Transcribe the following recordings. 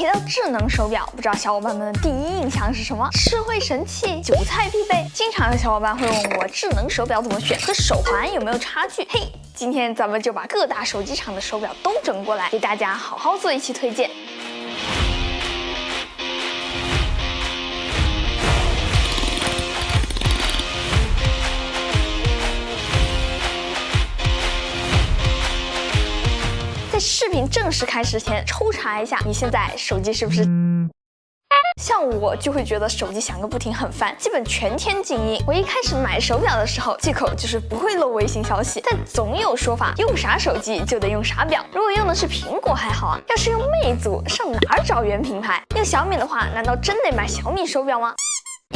提到智能手表，不知道小伙伴们的第一印象是什么？智慧神器、韭菜必备。经常有小伙伴会问我，智能手表怎么选，和手环有没有差距？嘿，今天咱们就把各大手机厂的手表都整过来，给大家好好做一期推荐。视频正式开始前，抽查一下你现在手机是不是？像我就会觉得手机响个不停很烦，基本全天静音。我一开始买手表的时候，借口就是不会漏微信消息，但总有说法，用啥手机就得用啥表。如果用的是苹果还好啊，要是用魅族，上哪儿找原品牌？用小米的话，难道真得买小米手表吗？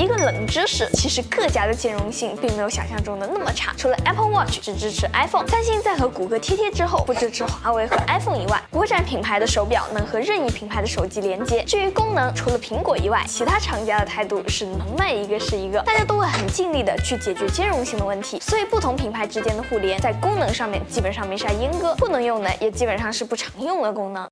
一个冷知识，其实各家的兼容性并没有想象中的那么差。除了 Apple Watch 只支持 iPhone， 三星在和谷歌贴之后不支持华为和 iPhone 以外，国产品牌的手表能和任意品牌的手机连接。至于功能，除了苹果以外，其他厂家的态度是能卖一个是一个，大家都会很尽力的去解决兼容性的问题。所以不同品牌之间的互联，在功能上面基本上没啥阉割，不能用的也基本上是不常用的功能。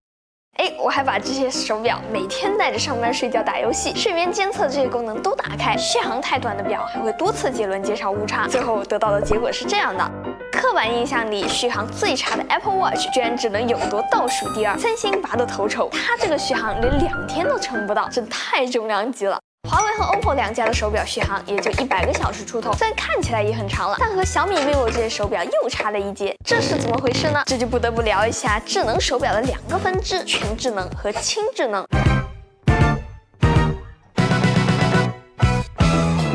我还把这些手表每天带着上班、睡觉、打游戏、睡眠监测这些功能都打开，续航太短的表还会多次接轮介绍误差，最后得到的结果是这样的：刻板印象里续航最差的 Apple Watch 居然只能勇夺倒数第二，三星拔得头筹，它这个续航连2天都撑不到，真太重量级了。华为和 OPPO 两家的手表续航也就100个小时出头，虽然看起来也很长了，但和小米、vivo 这些手表又差了一截，这是怎么回事呢？这就不得不聊一下智能手表的2个分支：全智能和轻智能。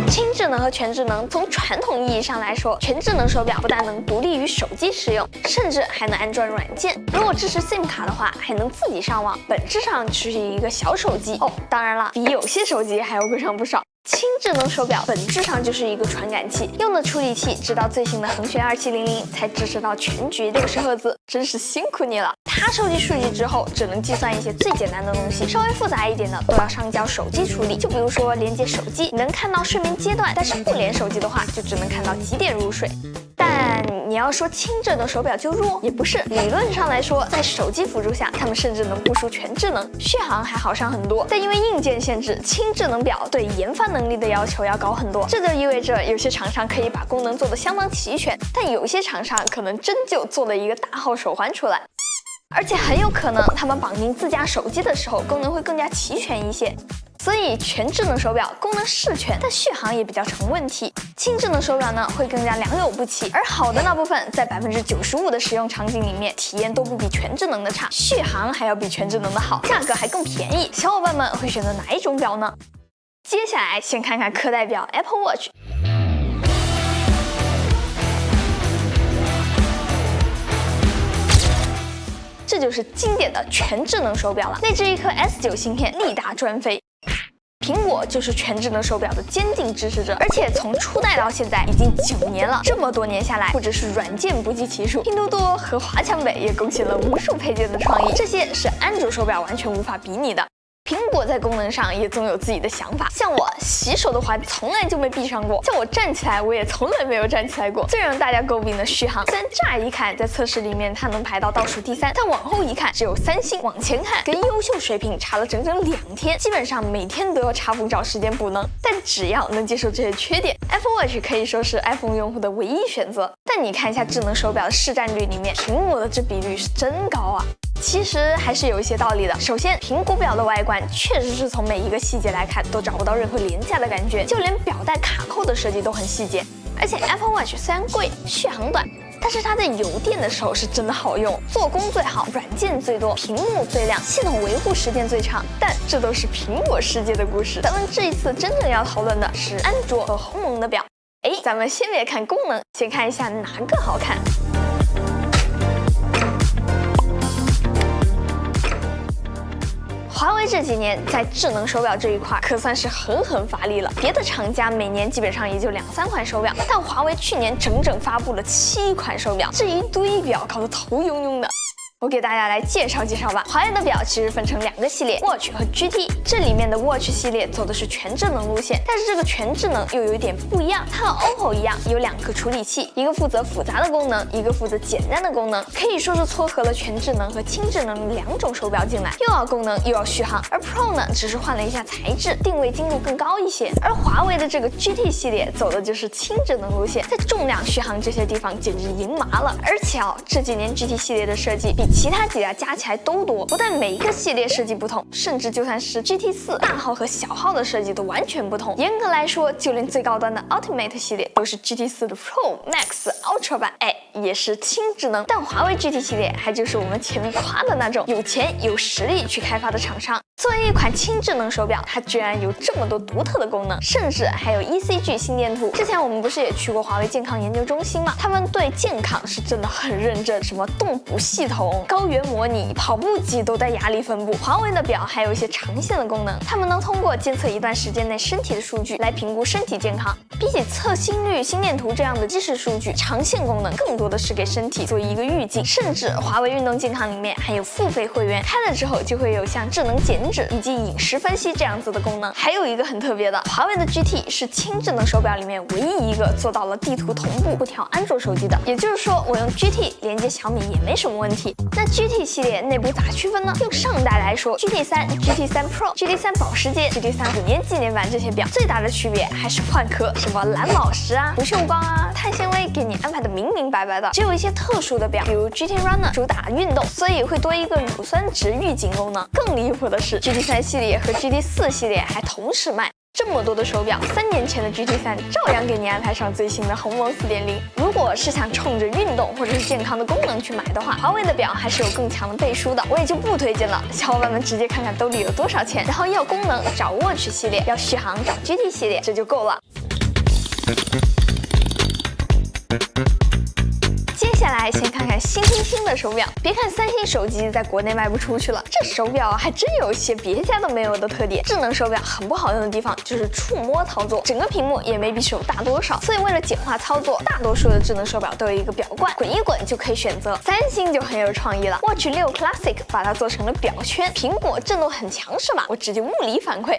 轻智能和全智能，从传统意义上来说，全智能手表不但能独立于手机使用，甚至还能安装软件。如果支持 SIM 卡的话，还能自己上网，本质上就是一个小手机哦。当然了，比有些手机还要贵上不少。轻智能手表本质上就是一个传感器，用的处理器直到最新的恒玄2700才支持到全局60赫兹，真是辛苦你了。它收集数据之后，只能计算一些最简单的东西，稍微复杂一点的都要上交手机处理。就比如说连接手机，你能看到睡眠阶段，但是不连手机的话，就只能看到几点入睡。但你要说轻智能手表就弱，也不是。理论上来说，在手机辅助下，它们甚至能部署全智能，续航还好上很多。但因为硬件限制，轻智能表对研发能力的要求要高很多。这就意味着有些厂商可以把功能做得相当齐全，但有些厂商可能真就做了一个大号手环出来。而且很有可能他们绑定自家手机的时候，功能会更加齐全一些。所以全智能手表功能是全，但续航也比较成问题。轻智能手表呢会更加良莠不齐，而好的那部分在95%的使用场景里面，体验都不比全智能的差，续航还要比全智能的好，价格还更便宜。小伙伴们会选择哪一种表呢？接下来先看看课代表 Apple Watch。这就是经典的全智能手表了，内置一颗 S9 芯片，力大专飞。苹果就是全智能手表的坚定支持者，而且从初代到现在已经9年了，这么多年下来，不只是软件不计其数，拼多多和华强北也贡献了无数配件的创意，这些是安卓手表完全无法比拟的。苹果在功能上也总有自己的想法，像我洗手的环从来就没闭上过，叫我站起来我也从来没有站起来过。最让大家诟病的续航，虽然乍一看在测试里面它能排到倒数第3，但往后一看只有3星，往前看跟优秀水平差了整整2天，基本上每天都要插缝找时间补能。但只要能接受这些缺点， Apple Watch 可以说是 iPhone 用户的唯一选择。但你看一下智能手表的市占率里面，苹果的这比率是真高啊。其实还是有一些道理的。首先，苹果表的外观确实是从每一个细节来看都找不到任何廉价的感觉，就连表带卡扣的设计都很细节。而且 Apple Watch 虽然贵，续航短，但是它在有电的时候是真的好用，做工最好，软件最多，屏幕最亮，系统维护时间最长。但这都是苹果世界的故事，咱们这一次真正要讨论的是安卓和鸿蒙的表。咱们先别看功能，先看一下哪个好看。华为这几年在智能手表这一块可算是狠狠发力了，别的厂家每年基本上也就2-3款手表，但华为去年整整发布了7款手表，这一堆表搞得头晕晕的。我给大家来介绍介绍吧。华为的表其实分成2个系列 ，Watch 和 GT。这里面的 Watch 系列走的是全智能路线，但是这个全智能又有一点不一样，它和 OPPO 一样有2个处理器，一个负责复杂的功能，一个负责简单的功能，可以说是撮合了全智能和轻智能2种手表进来，又要功能又要续航。而 Pro 呢，只是换了一下材质，定位精度更高一些。而华为的这个 GT 系列走的就是轻智能路线，在重量、续航这些地方简直赢麻了。而且这几年 GT 系列的设计比其他几家加起来都多，不但每一个系列设计不同，甚至就算是 GT4 大号和小号的设计都完全不同。严格来说，就连最高端的 Ultimate 系列都是 GT4 的 Pro、Max、Ultra 版，也是轻智能。但华为 GT 系列还就是我们前面夸的那种有钱有实力去开发的厂商。作为一款轻智能手表，它居然有这么多独特的功能，甚至还有 ECG 心电图。之前我们不是也去过华为健康研究中心吗？他们对健康是真的很认真，什么动捕系统、高原模拟、跑步机都带压力分布。华为的表还有一些长线的功能，他们能通过监测一段时间内身体的数据来评估身体健康。比起测心率、心电图这样的即时数据，长线功能更多的是给身体做一个预警。甚至华为运动健康里面还有付费会员，开了之后就会有像智能减脂以及饮食分析这样子的功能。还有一个很特别的，华为的 GT 是轻智能手表里面唯一一个做到了地图同步不调安卓手机的，也就是说我用 GT 连接小米也没什么问题。那 GT 系列内部咋区分呢？用上代来说 ，GT3、GT3 Pro、GT3 保时捷、GT3 5年纪念版这些表最大的区别还是换壳，什么蓝宝石啊、不锈钢啊、碳纤维给你安排的明明白白的。只有一些特殊的表，比如 GT Runner 主打运动，所以会多一个乳酸值预警功能。更离谱的是 GT3 系列和 GT4 系列还同时卖。这么多的手表，3年前的 GT3 照样给你安排上最新的鸿蒙4.0。如果是想冲着运动或者是健康的功能去买的话，华为的表还是有更强的背书的，我也就不推荐了。小伙伴们直接看看兜里有多少钱，然后要功能找 Watch 系列，要续航找 GT 系列，这就够了。接下来先看看新的手表。别看三星手机在国内卖不出去了，这手表还真有一些别家都没有的特点。智能手表很不好用的地方就是触摸操作，整个屏幕也没比手大多少，所以为了简化操作，大多数的智能手表都有一个表冠，滚一滚就可以选择。三星就很有创意了 ，Watch 6 Classic 把它做成了表圈，苹果震动很强是吧？我直接物理反馈。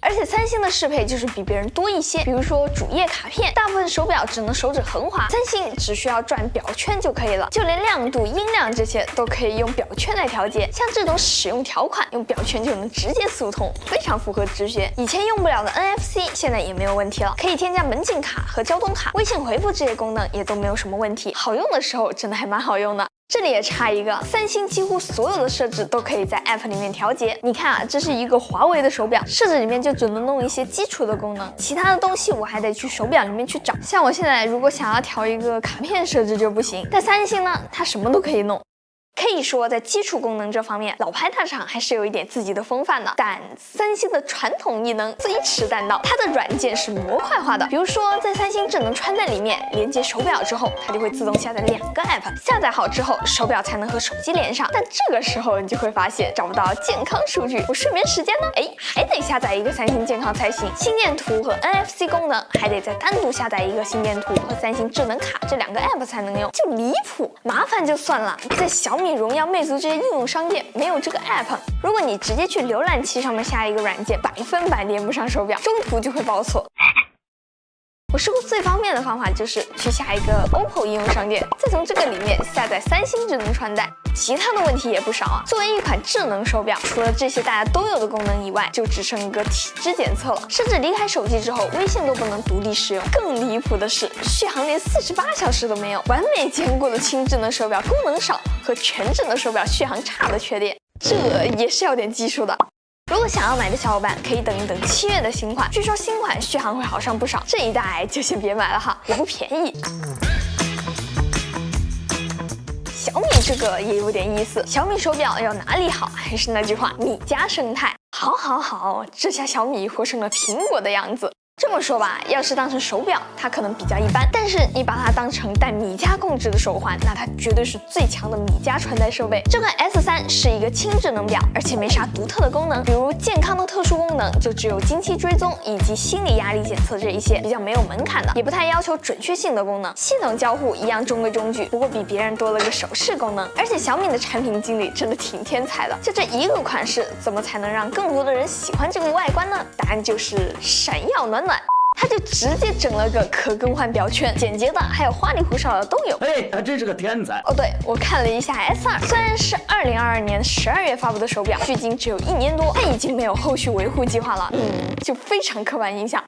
而且三星的适配就是比别人多一些，比如说主页卡片，大部分手表只能手指横滑，三星只需要转表圈就可以了。就连亮度、音量这些都可以用表圈来调节，像这种使用条款，用表圈就能直接速通，非常符合直觉。以前用不了的 NFC 现在也没有问题了，可以添加门禁卡和交通卡，微信回复这些功能也都没有什么问题。好用的时候真的还蛮好用的。这里也插一个，三星几乎所有的设置都可以在 App 里面调节。你看啊，这是一个华为的手表，设置里面就只能弄一些基础的功能，其他的东西我还得去手表里面去找。像我现在如果想要调一个卡片设置就不行，但三星呢，它什么都可以弄。可以说，在基础功能这方面，老牌大厂还是有一点自己的风范的。但三星的传统异能最迟担当，它的软件是模块化的。比如说，在三星智能穿戴里面，连接手表之后，它就会自动下载2个 app， 下载好之后，手表才能和手机连上。但这个时候你就会发现找不到健康数据，我睡眠时间呢？还得下载一个三星健康才行。心电图和 NFC 功能还得再单独下载一个心电图和三星智能卡这2个 app 才能用，就离谱。麻烦就算了，在小米、荣耀、魅族这些应用商店没有这个 app， 如果你直接去浏览器上面下一个软件，100分百连不上手表，中途就会报错。我试过最方便的方法就是去下一个 OPPO 应用商店，再从这个里面下载三星智能穿戴。其他的问题也不少啊。作为一款智能手表，除了这些大家都有的功能以外，就只剩一个体脂检测了，甚至离开手机之后，微信都不能独立使用。更离谱的是，续航连48小时都没有，完美兼顾了轻智能手表功能少和全智能手表续航差的缺点，这也是要点技术的。如果想要买的小伙伴可以等一等7月的新款，据说新款续航会好上不少，这一代就先别买了哈，也不便宜。小米这个也有点意思，小米手表要哪里好？还是那句话，米家生态。好，这下小米活成了苹果的样子。这么说吧，要是当成手表，它可能比较一般；但是你把它当成带米家控制的手环，那它绝对是最强的米家穿戴设备。这款 S3是一个轻智能表，而且没啥独特的功能，比如健康的特殊功能就只有经期追踪以及心理压力检测这一些比较没有门槛的，也不太要求准确性的功能。系统交互一样中规中矩，不过比别人多了个手势功能。而且小米的产品经理真的挺天才的，就这一个款式，怎么才能让更多的人喜欢这个外观呢？答案就是闪耀暖暖。他就直接整了个可更换表圈，简洁的还有花里胡哨的都有。哎，他真是个天才。哦，对，我看了一下 S2，虽然是2022年12月发布的手表，距今只有1年多，但已经没有后续维护计划了，就非常刻板印象。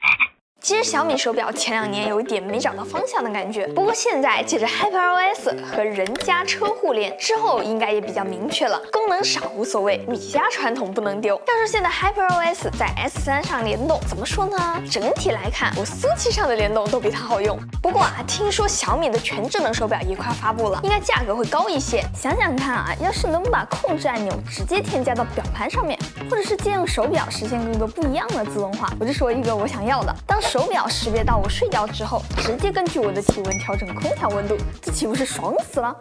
其实小米手表前2年有一点没找到方向的感觉，不过现在借着 HyperOS 和人家车互联之后，应该也比较明确了。功能少无所谓，米家传统不能丢。要是现在 HyperOS 在 S3上联动，怎么说呢？整体来看，我苏七上的联动都比它好用。不过听说小米的全智能手表也快发布了，应该价格会高一些。想想看要是能把控制按钮直接添加到表盘上面，或者是借用手表实现更多不一样的自动化，我就说一个我想要的，当手表识别到我睡觉之后，直接根据我的体温调整空调温度，这岂不是爽死了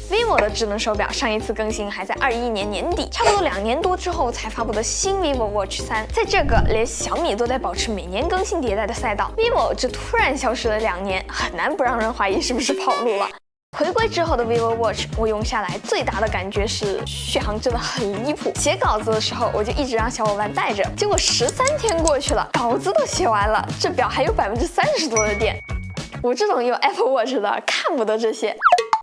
？vivo 的智能手表上一次更新还在21年年底，差不多2年多之后才发布的新 vivo Watch 3。在这个连小米都在保持每年更新迭代的赛道，vivo 这突然消失了2年，很难不让人怀疑是不是跑路了。回归之后的 vivo Watch， 我用下来最大的感觉是续航真的很离谱。写稿子的时候，我就一直让小伙伴带着，结果13天过去了，稿子都写完了，这表还有30%多的电。我这种用 Apple Watch 的看不得这些。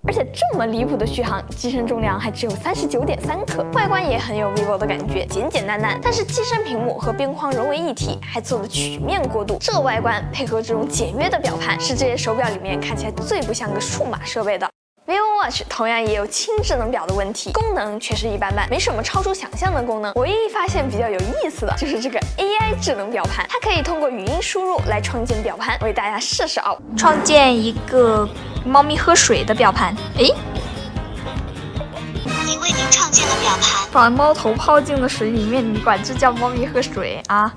而且这么离谱的续航，机身重量还只有39.3克，外观也很有 vivo 的感觉，简简单单。但是机身屏幕和边框融为一体，还做了曲面过渡，这外观配合这种简约的表盘，是这些手表里面看起来最不像个数码设备的。vivo Watch 同样也有轻智能表的问题，功能确实一般般，没什么超出想象的功能。唯一发现比较有意思的就是这个 AI 智能表盘，它可以通过语音输入来创建表盘，为大家试试哦。创建一个猫咪喝水的表盘，诶，已为您创建了表盘。把猫头泡进了水里面，你管这叫猫咪喝水啊？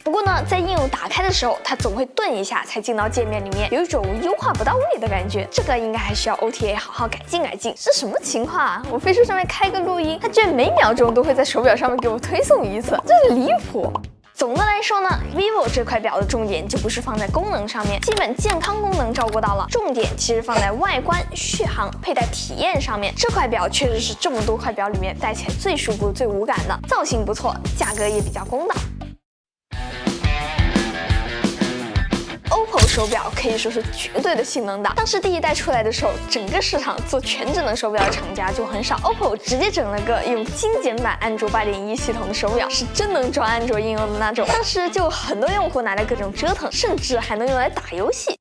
不过呢，在应用打开的时候，它总会顿一下才进到界面里面，有一种优化不到位的感觉。这个应该还需要 OTA 好好改进改进。是什么情况啊？我飞书上面开个录音，它居然每秒钟都会在手表上面给我推送一次，这是离谱。总的来说呢 ，vivo 这块表的重点就不是放在功能上面，基本健康功能照顾到了，重点其实放在外观、续航、佩戴体验上面。这块表确实是这么多块表里面戴起来最舒服、最无感的，造型不错，价格也比较公道。OPPO 手表可以说是绝对的性能党。当时第1代出来的时候，整个市场做全智能手表的厂家就很少 ，OPPO 直接整了个用精简版安卓8.1系统的手表，是真能装安卓应用的那种。当时就很多用户拿来各种折腾，甚至还能用来打游戏。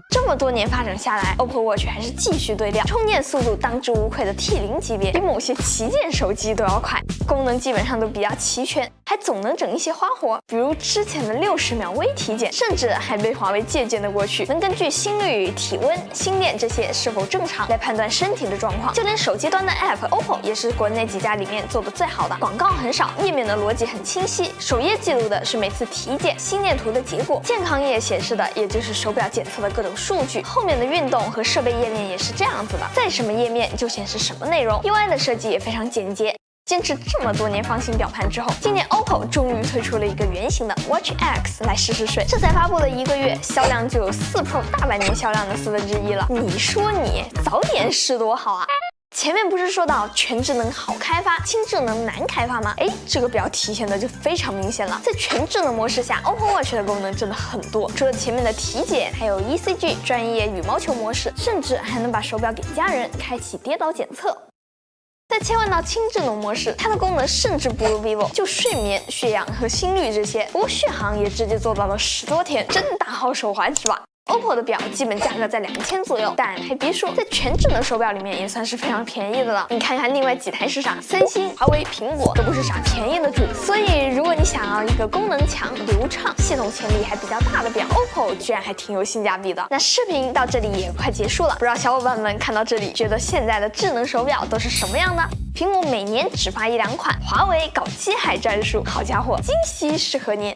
这么多年发展下来 ，OPPO Watch 还是继续对料，充电速度当之无愧的 T0级别，比某些旗舰手机都要快，功能基本上都比较齐全，还总能整一些花活，比如之前的60秒微体检，甚至还被华为借鉴了过去，能根据心率、体温、心电这些是否正常来判断身体的状况。就连手机端的 App，OPPO 也是国内几家里面做的最好的，广告很少，页面的逻辑很清晰，首页记录的是每次体检、心电图的结果，健康页显示的也就是手表检测的各种数据，后面的运动和设备页面也是这样子的，在什么页面就显示什么内容。UI 的设计也非常简洁。坚持这么多年放新表盘之后，今年 OPPO 终于推出了一个圆形的 Watch X 来试试水。这才发布了1个月，销量就有4 Pro 大半年销量的1/4了。你说你早点试多好啊！前面不是说到全智能好开发，轻智能难开发吗？这个表体现的就非常明显了。在全智能模式下 ，OPPO Watch 的功能真的很多，除了前面的体检，还有 ECG 专业羽毛球模式，甚至还能把手表给家人开启跌倒检测。再切换到轻智能模式，它的功能甚至不如 vivo， 就睡眠、血氧和心率这些。不过续航也直接做到了10多天，真大号手环是吧？ OPPO 的表基本价格在2000左右，但还别说，在全智能手表里面也算是非常便宜的了。你看看另外几台市场，三星、华为、苹果都不是啥便宜的主。所以如果你想要一个功能强、流畅、系统潜力还比较大的表，OPPO 居然还挺有性价比的。那视频到这里也快结束了，不知道小伙伴们看到这里，觉得现在的智能手表都是什么样呢？苹果每年只发1、2款，华为搞机海战术，好家伙，惊喜适合您。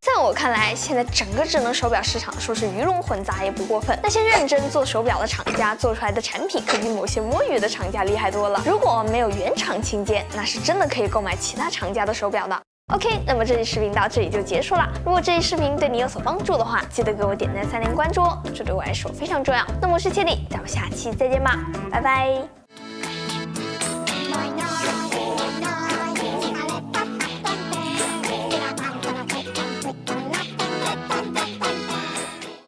在我看来，现在整个智能手表市场说是鱼龙混杂也不过分。那些认真做手表的厂家做出来的产品，可比某些摸鱼的厂家厉害多了。如果没有原厂亲见，那是真的可以购买其他厂家的手表的。OK， 那么这期视频到这里就结束了。如果这期视频对你有所帮助的话，记得给我点赞、3连关注哦，这对我来说非常重要。那么我是千里，咱们下期再见吧，拜拜。